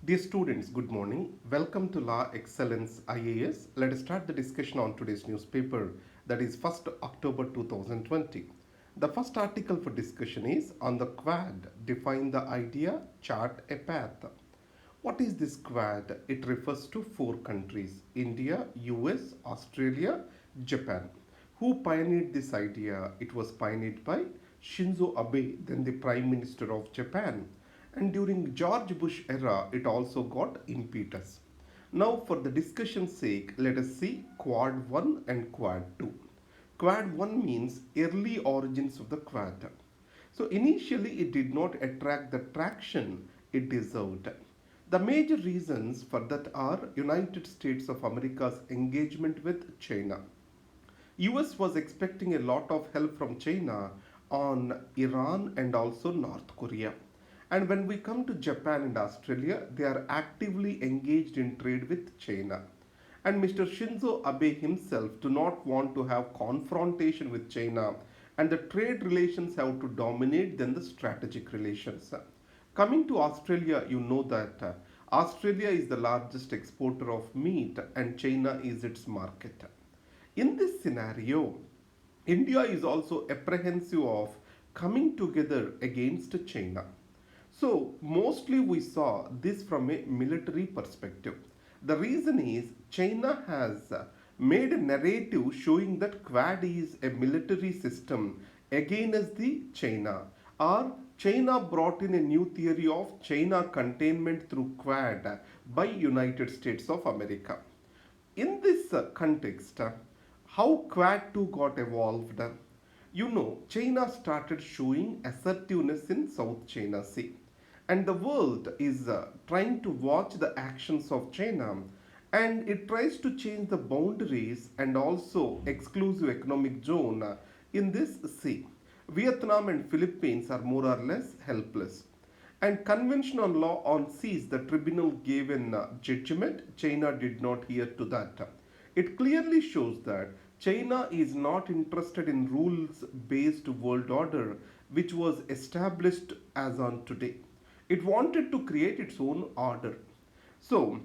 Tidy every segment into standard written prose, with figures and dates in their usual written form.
Dear students, good morning. Welcome to Law Excellence IAS. Let us start the discussion on today's newspaper, that is 1st October 2020. The first article for discussion is on the Quad. Define the idea, chart a path. What is this Quad? It refers to four countries: India, US, Australia, Japan. Who pioneered this idea? It was pioneered by Shinzo Abe, then the Prime Minister of Japan. And during George Bush era, it also got impetus. Now, for the discussion's sake, let us see Quad 1 and Quad 2. Quad 1 means early origins of the Quad. So initially it did not attract the traction it deserved. The major reasons for that are United States of America's engagement with China. US was expecting a lot of help from China on Iran and also North Korea. And when we come to Japan and Australia, they are actively engaged in trade with China. And Mr. Shinzo Abe himself do not want to have confrontation with China, and the trade relations have to dominate than the strategic relations. Coming to Australia, you know that Australia is the largest exporter of meat and China is its market. In this scenario, India is also apprehensive of coming together against China. So, mostly we saw this from a military perspective. The reason is China has made a narrative showing that Quad is a military system against the China, or China brought in a new theory of China containment through Quad by United States of America. In this context, how Quad 2 got evolved? China started showing assertiveness in South China Sea. And the world is trying to watch the actions of China, and it tries to change the boundaries and also exclusive economic zone in this sea. Vietnam and Philippines are more or less helpless. And conventional law on seas, the tribunal gave in judgment. China did not hear to that. It clearly shows that China is not interested in rules based world order which was established as on today. It wanted to create its own order. So,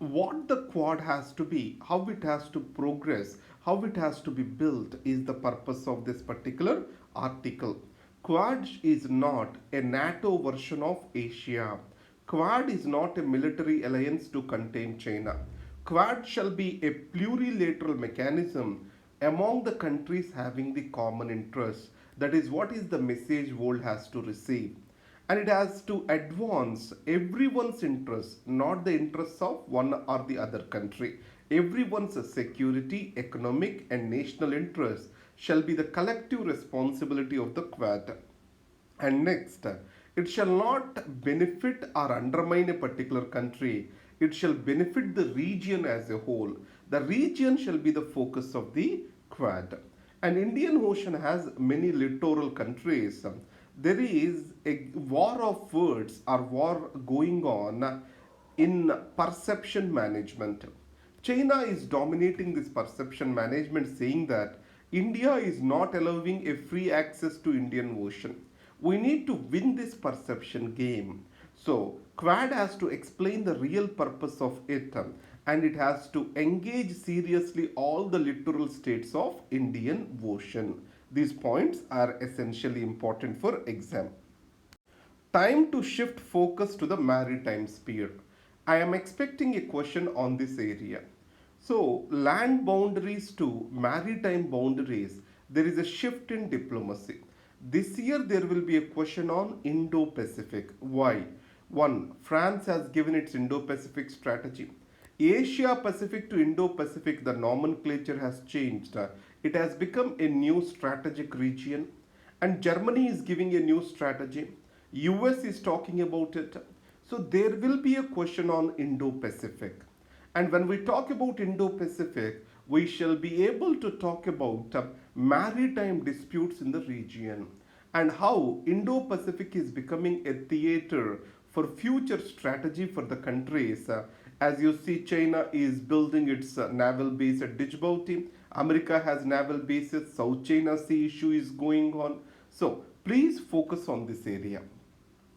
what the Quad has to be, how it has to progress, how it has to be built is the purpose of this particular article. Quad is not a NATO version of Asia. Quad is not a military alliance to contain China. Quad shall be a plurilateral mechanism among the countries having the common interests. That is what is the message world has to receive, and it has to advance everyone's interests, not the interests of one or the other country. Everyone's security, economic, and national interests shall be the collective responsibility of the Quad. And next, it shall not benefit or undermine a particular country, it shall benefit the region as a whole. The region shall be the focus of the Quad. And Indian Ocean has many littoral countries. There is a war of words or war going on in perception management. China is dominating this perception management, saying that India is not allowing a free access to Indian Ocean. We need to win this perception game. So, Quad has to explain the real purpose of it, and it has to engage seriously all the littoral states of Indian Ocean. These points are essentially important for exam. Time to shift focus to the maritime sphere. I am expecting a question on this area. So, land boundaries to maritime boundaries, there is a shift in diplomacy. This year, there will be a question on Indo Pacific. Why? One, France has given its Indo Pacific strategy. Asia Pacific to Indo Pacific, the nomenclature has changed. It has become a new strategic region, and Germany is giving a new strategy. US is talking about it. So there will be a question on Indo Pacific. And when we talk about Indo Pacific, we shall be able to talk about maritime disputes in the region and how Indo Pacific is becoming a theater for future strategy for the countries. As you see, China is building its naval base at Djibouti. America has naval bases. South China Sea issue is going on. So please focus on this area.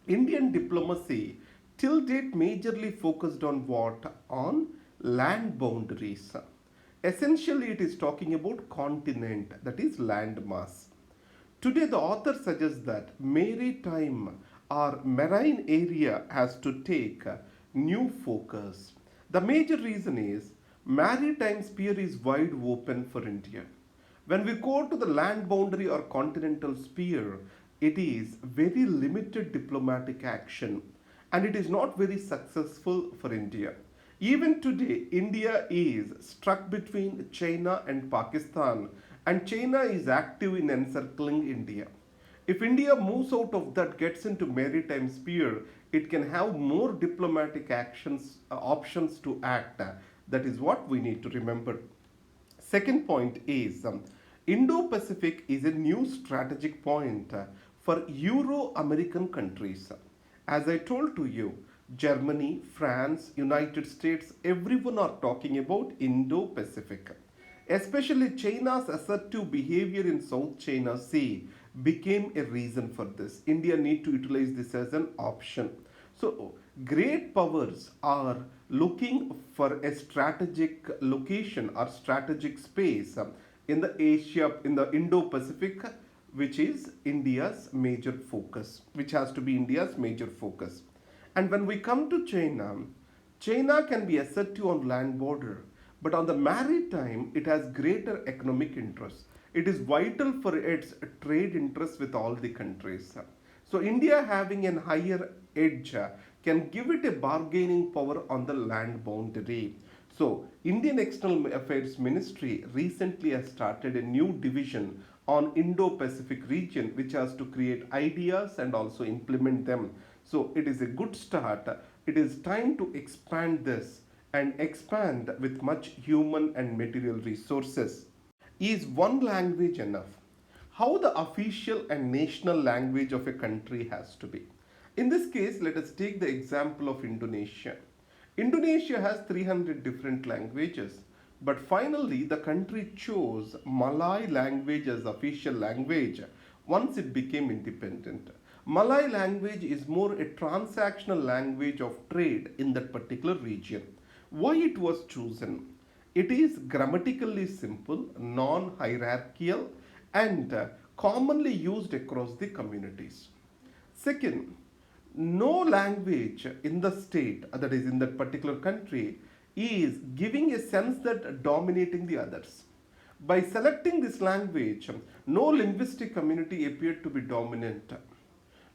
Indian diplomacy till date majorly focused on what? On land boundaries. Essentially, it is talking about continent, that is land mass. Today, the author suggests that maritime or marine area has to take a new focus. The major reason is maritime sphere is wide open for India. When we go to the land boundary or continental sphere, it is very limited diplomatic action and it is not very successful for India. Even today, India is stuck between China and Pakistan, and China is active in encircling India. If India moves out of that, gets into maritime sphere, it can have more diplomatic actions options to act. That is what we need to remember. Second point is Indo Pacific is a new strategic point for Euro American countries. As I told to you, Germany, France, United States, everyone are talking about Indo Pacific. Especially China's assertive behavior in South China Sea became a reason for this. India need to utilize this as an option. So great powers are looking for a strategic location or strategic space in the Asia, in the Indo-Pacific, which is India's major focus, which has to be India's major focus. And when we come to China, China can be assertive on land border, but on the maritime, it has greater economic interest. It is vital for its trade interests with all the countries. So India having a higher edge can give it a bargaining power on the land boundary. So Indian External Affairs Ministry recently has started a new division on Indo-Pacific region which has to create ideas and also implement them. So it is a good start. It is time to expand this and expand with much human and material resources. Is one language enough? How the official and national language of a country has to be. In this case, let us take the example of Indonesia. Indonesia has 300 different languages, but finally the country chose Malay language as official language once it became independent. Malay language is more a transactional language of trade in that particular region. Why it was chosen? It is grammatically simple, non-hierarchical, and commonly used across the communities. Second, no language in the state, that is in that particular country, is giving a sense that dominating the others. By selecting this language, no linguistic community appeared to be dominant.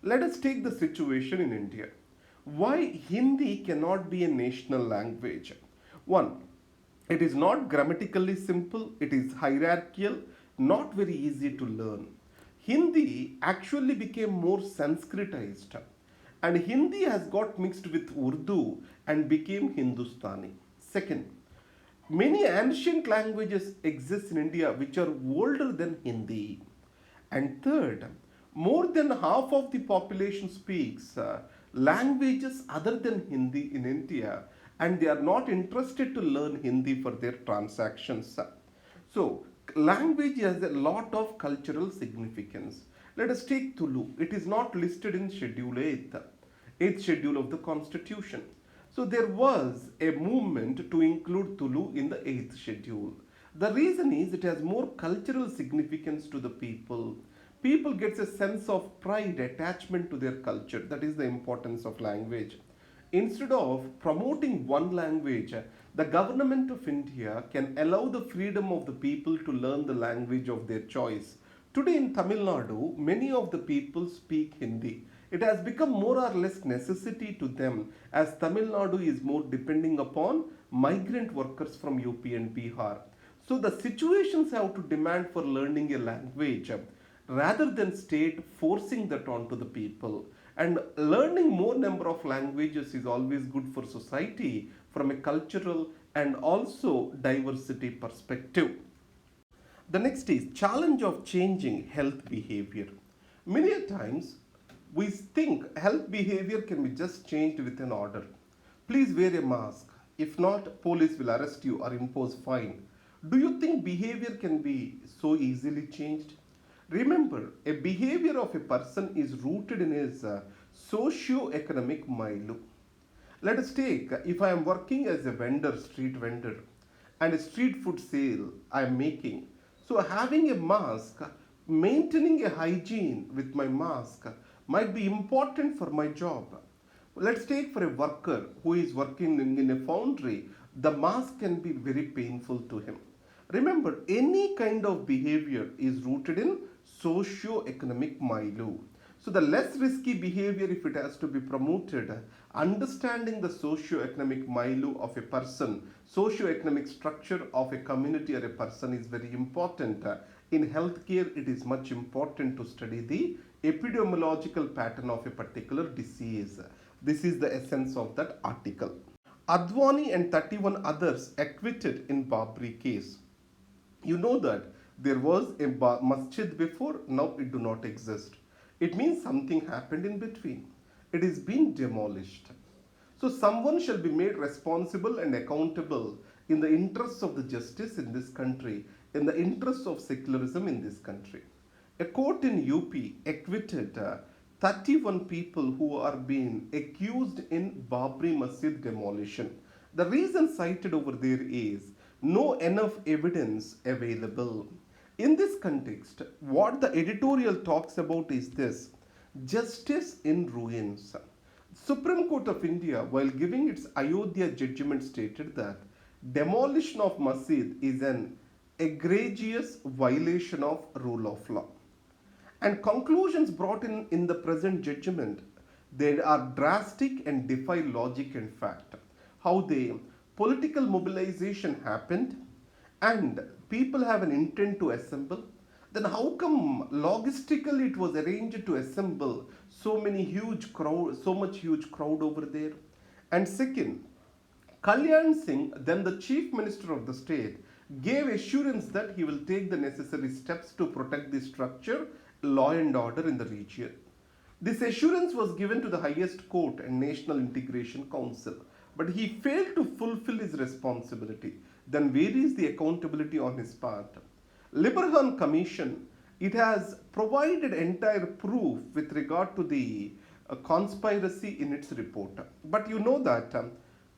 Let us take the situation in India. Why Hindi cannot be a national language? One, it is not grammatically simple, it is hierarchical, not very easy to learn. Hindi actually became more Sanskritized, and Hindi has got mixed with Urdu and became Hindustani. Second, many ancient languages exist in India which are older than Hindi. And third, more than half of the population speaks languages other than Hindi in India, and they are not interested to learn Hindi for their transactions. So, language has a lot of cultural significance. Let us take Tulu. It is not listed in Schedule 8th, 8th schedule of the Constitution. So there was a movement to include Tulu in the 8th schedule. The reason is it has more cultural significance to the people. People gets a sense of pride, attachment to their culture. That is the importance of language. Instead of promoting one language, the government of India can allow the freedom of the people to learn the language of their choice. Today in Tamil Nadu, many of the people speak Hindi. It has become more or less necessity to them as Tamil Nadu is more depending upon migrant workers from UP and Bihar. So the situations have to demand for learning a language rather than state forcing that onto the people. And learning more number of languages is always good for society from a cultural and also diversity perspective. The next is challenge of changing health behavior. Many a times we think health behavior can be just changed with an order. Please wear a mask. If not, police will arrest you or impose fine. Do you think behavior can be so easily changed? Remember, a behavior of a person is rooted in his socio-economic milieu. Let us take if I am working as a vendor, street vendor, and a street food sale I am making. So, having a mask, maintaining a hygiene with my mask might be important for my job. Let's take for a worker who is working in a foundry, the mask can be very painful to him. Remember, any kind of behavior is rooted in socio-economic milieu. So the less risky behavior, if it has to be promoted, understanding the socio-economic milieu of a person, socio-economic structure of a community or a person is very important. In healthcare, it is much important to study the epidemiological pattern of a particular disease. This is the essence of that article. Advani and 31 others acquitted in Babri case. You know that there was a masjid before, now it do not exist. It means something happened in between. It is being demolished. So someone shall be made responsible and accountable in the interests of the justice in this country, in the interests of secularism in this country. A court in UP acquitted 31 people who are being accused in Babri Masjid demolition. The reason cited over there is no enough evidence available. In this context, what the editorial talks about is this: justice in ruins. Supreme Court of India, while giving its Ayodhya judgment, stated that demolition of masjid is an egregious violation of rule of law. And conclusions brought in the present judgment, they are drastic and defy logic and fact. How the political mobilization happened and people have an intent to assemble, then how come logistically it was arranged to assemble so much huge crowd over there? And second, Kalyan Singh, then the chief minister of the state, gave assurance that he will take the necessary steps to protect the structure, law and order in the region. This assurance was given to the highest court and National Integration Council, but he failed to fulfill his responsibility. Then where is the accountability on his part? Libraham Commission, it has provided entire proof with regard to the conspiracy in its report. But you know that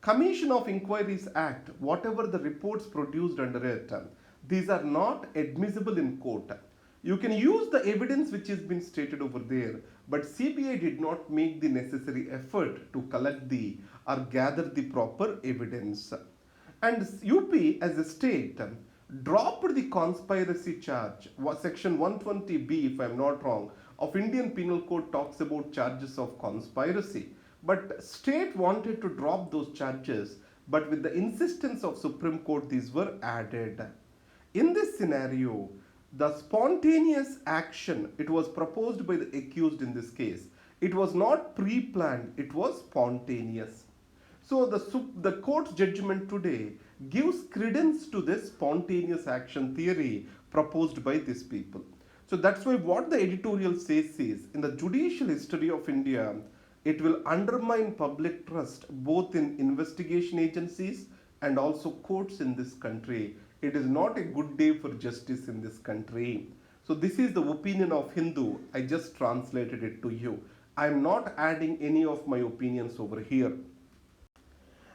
Commission of Inquiries Act, whatever the reports produced under it, these are not admissible in court. You can use the evidence which has been stated over there, but CBI did not make the necessary effort to collect the or gather the proper evidence. And UP as a state dropped the conspiracy charge. Section 120B, if I am not wrong, of Indian Penal Code talks about charges of conspiracy. But state wanted to drop those charges, but with the insistence of Supreme Court, these were added. In this scenario, the spontaneous action, it was proposed by the accused in this case. It was not pre-planned, it was spontaneous. So the court's judgment today gives credence to this spontaneous action theory proposed by these people. So that's why what the editorial says is, in the judicial history of India, it will undermine public trust both in investigation agencies and also courts in this country. It is not a good day for justice in this country. So this is the opinion of Hindu. I just translated it to you. I am not adding any of my opinions over here.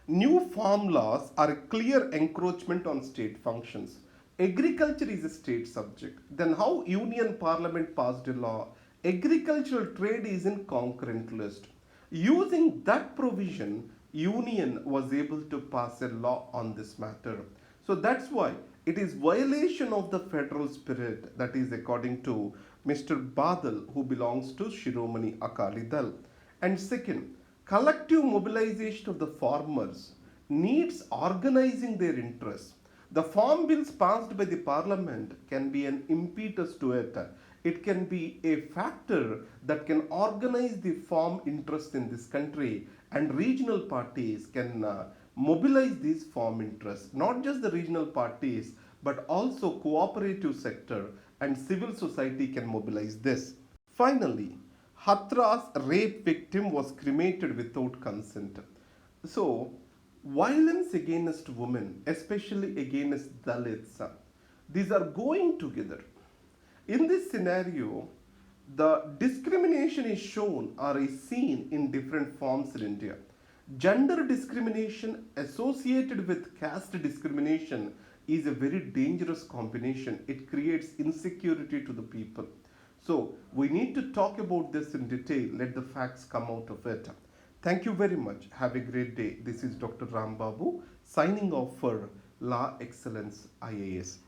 New farm laws are a clear encroachment on state functions. Agriculture is a state subject. Then how Union Parliament passed a law? Agricultural trade is in concurrent list. Using that provision, Union was able to pass a law on this matter. So that's why it is violation of the federal spirit, that is according to Mr. Badal, who belongs to Shiromani Akali Dal. And second, collective mobilization of the farmers needs organizing their interests. The farm bills passed by the parliament can be an impetus to it. It can be a factor that can organize the farm interest in this country, and regional parties can mobilize these farm interests. Not just the regional parties, but also cooperative sector and civil society can mobilize this. Finally, Hathras rape victim was cremated without consent. So, violence against women, especially against Dalits, these are going together. In this scenario, the discrimination is shown or is seen in different forms in India. Gender discrimination associated with caste discrimination is a very dangerous combination. It creates insecurity to the people. So, we need to talk about this in detail. Let the facts come out of it. Thank you very much. Have a great day. This is Dr. Rambabu signing off for Law Excellence IAS.